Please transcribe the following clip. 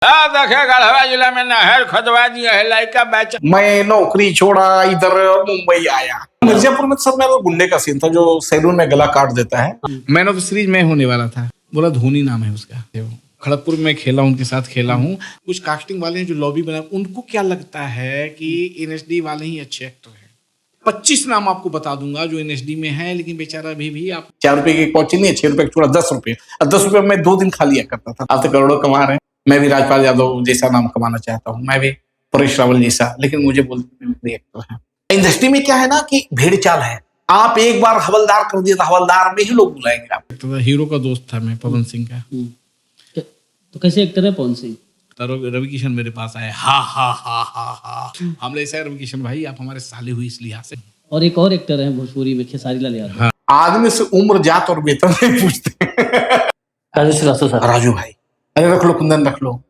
देखे गढ़वा जिला में नहर खोदवा दिया है लाइका बैच। मैं नौकरी छोड़ा इधर मुंबई आया। मिर्जापुर में सर मेरा गुंडे का सीन था जो सैलून में गला काट देता है। मैन ऑफ द सीरीज में होने वाला था, बोला धोनी नाम है उसका। खड़गपुर में खेला, उनके साथ खेला हूँ। कुछ कास्टिंग वाले हैं जो लॉबी बना, उनको क्या लगता है कि एनएसडी वाले ही अच्छे एक्टर हैं। 25 नाम आपको बता दूंगा जो एनएसडी में है, लेकिन बेचारा अभी भी आप 4 रुपए की कोचिंग नहीं, 6 रुपए का चूड़ा 10 रुपए, और 10 रुपए में 2 दिन खा लिया करता था। आप तो करोड़ों कमा रहे हैं। मैं भी राजपाल यादव जैसा नाम कमाना चाहता हूँ, मैं भी परेश रावल जैसा, लेकिन मुझे बोलते एक्टर है। इंडस्ट्री में क्या है ना कि भेड़ चाल है। आप एक बार हवलदार कर दिया तो हवलदार में ही लोग बुलाएंगे। आप हीरो का दोस्त था मैं, पवन सिंह का। तो कैसे एक्टर है पवन सिंह? रवि किशन मेरे पास आए, हा हा हा हा हा, हमने ऐसा है रवि किशन भाई आप हमारे साले हुई इस लिहाज से। और एक और एक्टर है भोजपुरी में, खेसारी लाल यादव। हाँ। आदमी से उम्र, जात और वेतन नहीं पूछते। राजू भाई। राजू भाई, अरे रख लो कुंदन, रख लो।